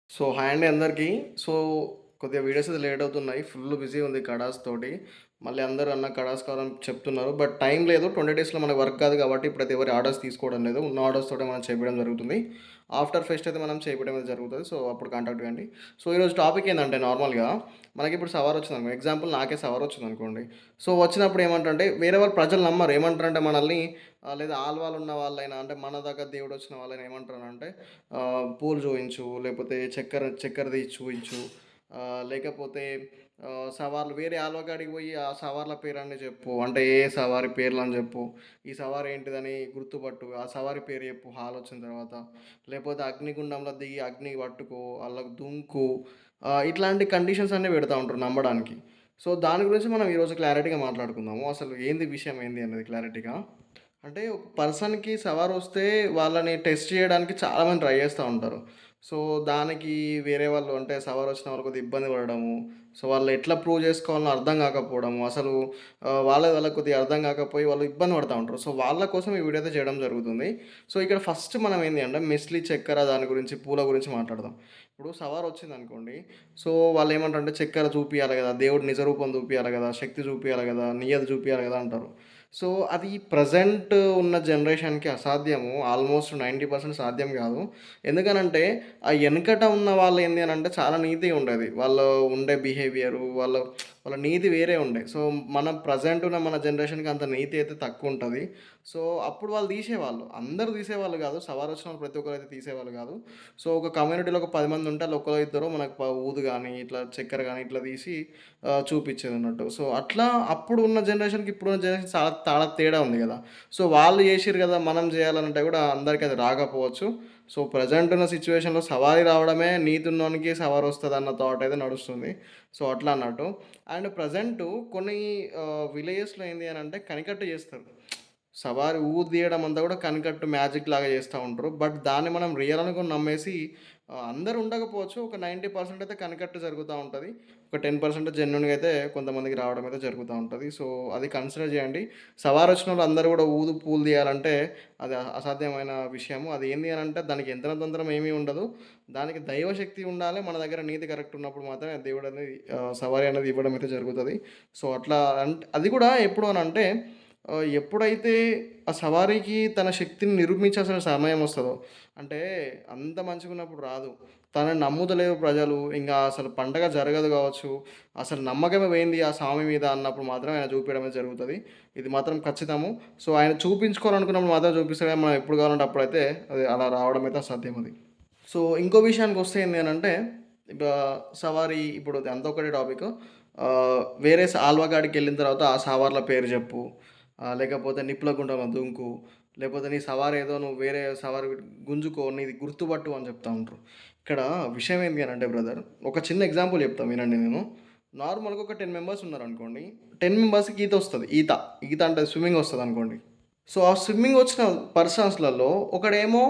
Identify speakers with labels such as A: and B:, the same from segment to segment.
A: Hi అండి అందరికీ. So, కొద్దిగా వీడియోస్ అయితే లేట్ అవుతున్నాయి. ఫుల్ బిజీ ఉంది కడాస్ తోటి. మళ్ళీ అందరూ అన్న కడాస్ కావాలని చెప్తున్నారు. బట్ టైం లేదు. 20 డేస్‌లో మనకు వర్క్ కాదు కాబట్టి ఇప్పుడైతే ఎవరి ఆర్డర్స్ తీసుకోవడం లేదు. ఉన్న ఆర్డర్స్ తోటే మనం చేపియడం జరుగుతుంది. ఆఫ్టర్ ఫెస్ట్ అయితే మనం చేపియడం అయితే జరుగుతది. సో, అప్పుడు కాంటాక్ట్ కండి. ఈరోజు టాపిక్ ఏందంటే నార్మల్‌గా మనకిప్పుడు సవార్ వచ్చిందనుకో ఎగ్జాంపుల్ నాకే సవార్ వచ్చిందనుకోండి. వచ్చినప్పుడు ఏమంటారంటే వేరే వాళ్ళు ప్రజలు నమ్మరు. ఏమంటారంటే మనల్ని లేదా ఆల్వాళ్ళు ఉన్న వాళ్ళైనా అంటే మన దగ్గర దేవుడొచ్చిన వాళ్ళైనా ఏమంటారనంటే పూలు చూయించు, లేపోతే చక్కెరది చూయించు, లేకపోతే సవార్లు వేరే ఆల్వకాడికి పోయి ఆ సవార్ల పేరన్నీ చెప్పు. అంటే ఏ సవారి పేర్లని చెప్పు. ఈ సవారి ఏంటిదని గుర్తుపట్టు. ఆ సవారి పేరు చెప్పు హాలొచ్చిన తర్వాత. లేపోతే అగ్నిగుండంలో దిగి అగ్ని పట్టుకో, అల్లకు దుంకు. ఇట్లాంటి కండిషన్స్ అన్నీ పెడతా ఉంటారు నమ్మడానికి. దాని గురించి మనం ఈరోజు క్లారిటీగా మాట్లాడుకుందాము. అసలు ఏంది విషయం ఏంది అనేది క్లారిటీగా. అంటే ఒక పర్సన్‌కి సవారొస్తే వాళ్ళని టెస్ట్ చేయడానికి చాలామంది ట్రై చేస్తా ఉంటారు. సో, దానికి వేరే వాళ్ళు అంటే సవారొచ్చిన వాళ్ళు కొద్దిగా ఇబ్బంది పడడము. వాళ్ళు ఎట్లా ప్రూవ్ చేసుకోవాలో అర్థం కాకపోవడము. అసలు వాళ్ళకి కొద్దిగా అర్థం కాకపోయి వాళ్ళు ఇబ్బంది పడతా ఉంటారు. వాళ్ళ కోసం ఈ వీడియో అయితే చేయడం జరుగుతుంది. ఇక్కడ ఫస్ట్ మనం ఏంది అంటే మెస్లీ చక్కెర దాని గురించి, పూల గురించి మాట్లాడదాం. ఇప్పుడు సవారొచ్చిందనుకోండి. వాళ్ళేమంటారంటే చక్కెర చూపియాలి గదా! దేవుడి నిజ రూపం చూపియాలి గదా! శక్తి చూపియాలి గదా! నియతి చూపియాలి గదా! అంటారు. అది ప్రెజెంట్ ఉన్న జనరేషన్‌కి అసాధ్యము. ఆల్మోస్ట్ 90% సాధ్యం గాదు. ఎందుకనంటే, ఆ ఎనకట ఉన్న వాళ్ళు ఏంది అనంటే చాలా నీతిగా ఉండేది. వాళ్ళు ఉండే బిహేవియరు, వాళ్ళ నీతి వేరే ఉండే. మనం ప్రెజెంట్ ఉన్న మన జనరేషన్‌కి అంత నీతి అయితే తక్కువుంటది. అప్పుడు వాళ్ళు తీసేవాళ్ళు. అందరూ తీసేవాళ్ళు గాదు. సవారొచ్చిన వాళ్ళు ప్రతి ఒక్కరైతే తీసేవాళ్ళు గాదు. ఒక కమ్యూనిటీలో ఒక 10 మంది ఉంటే ఆళ్ళు ఒకలో ఇద్దరో మనకు ఊదు గాని, ఇట్లా చక్కెర గాని ఇట్లా తీసి చూపిచ్చేదన్నట్టు. అట్లా అప్పుడు ఉన్న జనరేషన్‌కి ఇప్పుడున్న జనరేషన్ చాలా తేడా ఉంది గదా! వాళ్ళు జేషిర్రు గదా! మనం జేయాలనంటే గూడా అందరికి అది రాకపోవచ్చు. ప్రెజెంట్ ఉన్న సిట్యుయేషన్‌లో సవారీ రావడమే నీతున్నోనికి సవారొస్తదన్న థాట్ అయితే నడుస్తుంది. అట్లా అన్నట్టు. అండ్ ప్రెజెంటు కొన్ని విలేజెస్‌లో ఏంది అనంటే కనికట్టు జేస్తారు. సవారి తీయడం అంతా గూడా కనికట్టు మ్యాజిక్ లాగా జేస్తా ఉంటారు. బట్ దాన్ని మనం రియల్ అనుకోని నమ్మేసి అందరూ ఉండకపోవచ్చు. ఒక 90% అయితే కనికట్టు జరుగుతా ఉంటది. ఒక 10% జెన్యూన్‌గా అయితే కొంతమందికి రావడం అయితే జరుగుతా ఉంటది. అది కన్సిడర్ జేయండి. సవారొచ్చినోళ్ళు అందరూ గూడా పూలు తీయాలంటే అది అసాధ్యమైన విషయము. అది ఏంది అనంటే దానికి యంత్రం తంత్రం ఏమీ ఉండదు. దానికి దైవశక్తి ఉండాలి. మన దగ్గర నీతి కరెక్ట్ ఉన్నప్పుడు మాత్రమే దేవుడనేది సవారీ అనేది ఇవ్వడం అయితే జరుగుతది. అట్లా అది కూడా ఎప్పుడు అనంటే ఎప్పుడైతే ఆ సవారీకి తన శక్తిని నిరూపించాల్సిన సమయం వస్తదో, అంటే అంత మంచిగున్నప్పుడు రాదు. తనని నమ్ముతలేరు ప్రజలు, ఇంగా అసలు పండగ జరగదు గావచ్చు, అసలు నమ్మకమే పోయింది ఆ స్వామి మీద అన్నప్పుడు మాత్రం ఆయన చూపియడమే జరుగుతది. ఇది మాత్రం ఖచ్చితము. ఆయన చూపించుకోవాలనుకున్నప్పుడు మాత్రం చూపిస్తాడు గానీ, మనం ఎప్పుడు కావాలంటే అప్పుడైతే అది అలా రావడం అయితే అసాధ్యం అది. ఇంకో విషయానికొస్తే ఏంది అనంటే, ఇక సవారీ ఇప్పుడు అంతా ఒకటే టాపికు. వేరే ఆల్వా కాడికెళ్ళిన తర్వాత ఆ సవార్ల పేరు జెప్పు. లేకపోతే నిప్పుల గుండంలో దుంకు. లేకపోతే నీ సవారేదో నువ్వు వేరే సవారి గుంజుకో, నీది గుర్తుపట్టు అని చెప్తా ఉంటారు. ఇక్కడ విషయం ఏంది అనంటే బ్రదర్, ఒక చిన్న ఎగ్జాంపుల్ చెప్తా వినండి నేను. నార్మల్‌గా ఒక 10 మెంబర్స్ ఉన్నారనుకోండి. 10 మెంబర్స్‌కి ఈతొస్తది. ఈత అంటే స్విమ్మింగ్ వస్తదనుకోండి. ఆ స్విమ్మింగ్ వచ్చిన పర్సన్స్‌లలో ఒకడేమో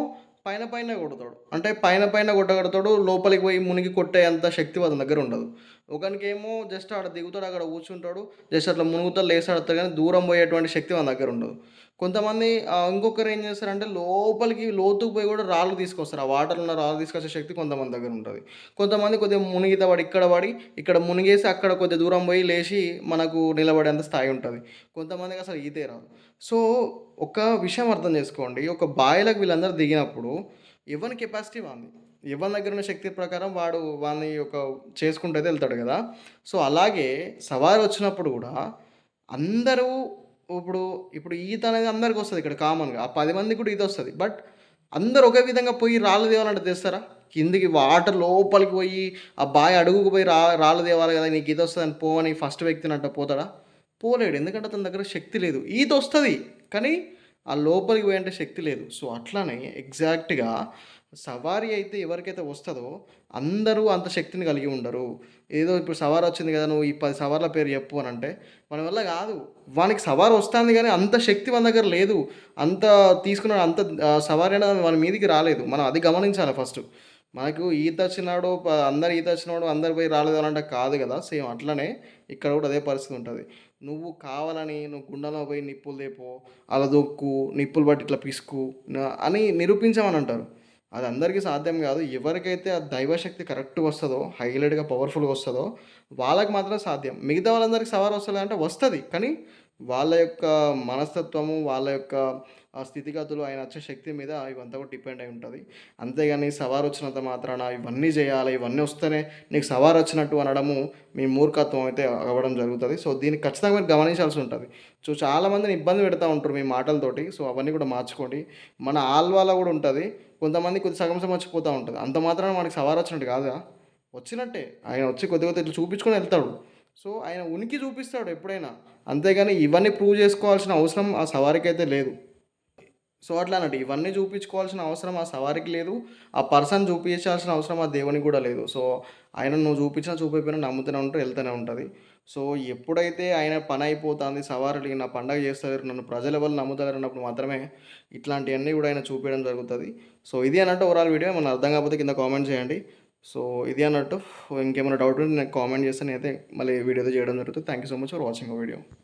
A: పైన పైనే కొడతాడు. అంటే పైన పైన కొట్టగడతాడు. లోపలికి పోయి మునిగి కొట్టే అంత శక్తి అతని దగ్గర ఉండదు. ఒకనికేమో జస్ట్ ఆడ దిగుతాడు, అక్కడ కూర్చుంటాడు. జస్ట్ అట్లా మునుగుతాడు, లేస్తాడు కానీ దూరం పోయేటువంటి శక్తి మన దగ్గర ఉండదు. కొంతమంది ఇంకొకరు ఏం చేస్తారంటే లోపలికి లోతుకు పోయి కూడా రాళ్ళు తీసుకొస్తారు. ఆ వాటర్‌లో ఉన్న రాళ్ళు తీసుకొచ్చే శక్తి కొంతమంది దగ్గర ఉంటది. కొంతమంది కొద్దిగా మునిగిత పడి, ఇక్కడ పడి, ఇక్కడ మునిగేసి అక్కడ కొద్దిగా దూరం పోయి లేచి మనకు నిలబడేంత స్థాయి ఉంటది. కొంతమందికి అసలు ఈతే రాదు. సో, ఒక విషయం అర్థం చేసుకోండి. ఒక బావిలోకి వీళ్ళందరూ దిగినప్పుడు ఎవని కెపాసిటీ వానిది. ఎవని దగ్గర ఉన్న శక్తి ప్రకారం వాడు వాని యొక్క చేసుకుంటూ అయితే వెళ్తాడు కదా! అలాగే సవారీ వచ్చినప్పుడు కూడా అందరూ ఇప్పుడు, ఇప్పుడు ఈత అనేది అందరికొస్తది ఇక్కడ కామన్‌గా. ఆ 10 మందికి కూడా ఈతొస్తది. బట్ అందరూ ఒకే విధంగా పోయి రాళ్ళు తేవాలంటే తెస్తారా? కిందికి వాటర్ లోపలికి పోయి ఆ బావి అడుగుకు పోయి రాళ్ళు తేవాలి కదా! నీకు ఈతొస్తదని పో అని ఫస్ట్ వ్యక్తినంట పోతాడా? పోలేడు. ఎందుకంటే అతని దగ్గర శక్తి లేదు. ఈతొస్తది. కానీ ఆ లోపలికి పోయేంత శక్తి లేదు. అట్లానే ఎగ్జాక్ట్‌గా సవారీ అయితే ఎవరికైతే వస్తదో అందరూ అంత శక్తిని కలిగి ఉండరు. ఏదో ఇప్పుడు సవారొచ్చింది కదా! నువ్వు ఈ 10 సవార్ల పేరు చెప్పు అనంటే మన వల్ల కాదు. వానికి సవారి వస్తాంది గానీ అంత శక్తి మన దగ్గర లేదు. అంత తీసుకున్న అంత సవారి అనేది వాని మీదికి రాలేదు. మనం అది గమనించాలి ఫస్టు. మనకు ఈతొచ్చినాడు అందరు ఈతొచ్చినోడు అందరు పోయి రాళ్ళు తేవాలంటే కాదు గదా! సేమ్ అట్లనే ఇక్కడ గూడా అదే పరిస్థితి ఉంటది. నువ్వు కావాలని నువ్వు గుండంలో పోయి నిప్పులు తేపో, అలా దొక్కు, నిప్పులు పట్టి ఇట్లా పిసుకు అని నిరూపించమని అంటారు. అది అందరికీ సాధ్యం గాదు. ఎవరికైతే ఆ దైవశక్తి కరెక్ట్‌గా వస్తదో, హైలైట్‌గా పవర్‌ఫుల్‌గా వస్తదో వాళ్ళకి మాత్రం సాధ్యం. మిగతా వాళ్ళందరికి సవారు వస్తలేదా అంటే వస్తది. కానీ వాళ్ళ యొక్క మనస్తత్వము, వాళ్ళ యొక్క స్థితిగతులు, ఆయన వచ్చే శక్తి మీద ఇవంతా కూడా డిపెండ్ అయి ఉంటది. అంతేగాని సవారొచ్చినంత మాత్రాన ఇవన్నీ జేయాలి, ఇవన్నీ వస్తేనే నీకు సవారొచ్చినట్టు అనడము మీ మూర్ఖత్వం అయితే అవ్వడం జరుగుతది. సో, దీన్ని ఖచ్చితంగా మీరు గమనించాల్సి ఉంటది. సో, చాలామందిని ఇబ్బంది పెడతా ఉంటారు మీ మాటలతోటి. సో, అవన్నీ కూడా మార్చుకోండి. మన ఆల్వాలో గూడా ఉంటది. కొంతమంది కొద్ది సగం సగం వచ్చిపోతా ఉంటది. అంత మాత్రాన మనకి సవారొచ్చినట్టు కాదుగా. వచ్చినట్టే. ఆయన వచ్చి కొద్ది కొద్దిగా ఇట్లా చూపించుకొని ఎళ్తాడు. సో, ఆయన ఉనికి చూపిస్తాడు ఎప్పుడైనా. అంతేగాని ఇవన్నీ ప్రూవ్ చేసుకోవాల్సిన అవసరం ఆ సవారికైతే లేదు. సో, అట్లా అన్నట్టు. ఇవన్నీ చూపించుకోవాల్సిన అవసరం ఆ సవారికి లేదు. ఆ పర్సన్ చూపించాల్సిన అవసరం ఆ దేవునికి గూడా లేదు. సో, ఆయనను నువ్వు చూపించినా చూపియకపోయినా నమ్ముతూనే ఉంటారు, ఎళ్తూనే ఉంటది. సో, ఎప్పుడైతే ఆయన పనయిపోతాంది, సవారులు నా పండగ చేస్తలేరు, నన్ను ప్రజలెవళ్ళు నమ్ముతలేరన్నప్పుడు మాత్రమే ఇట్లాంటియన్నీ గూడా ఆయన చూపియడం జరుగుతది. సో, ఇది అన్నట్టు ఓవరాల్ వీడియో. ఏమన్నా అర్థం కాకపోతే కింద కామెంట్ చేయండి. సో, ఇది అన్నట్టు. ఇంకేమైనా డౌట్ ఉంటే నాకు కామెంట్ చేస్తే నేనైతే మళ్ళీ వీడియో అయితే చేయడం జరుగుతది. Thank you so much for watching our video.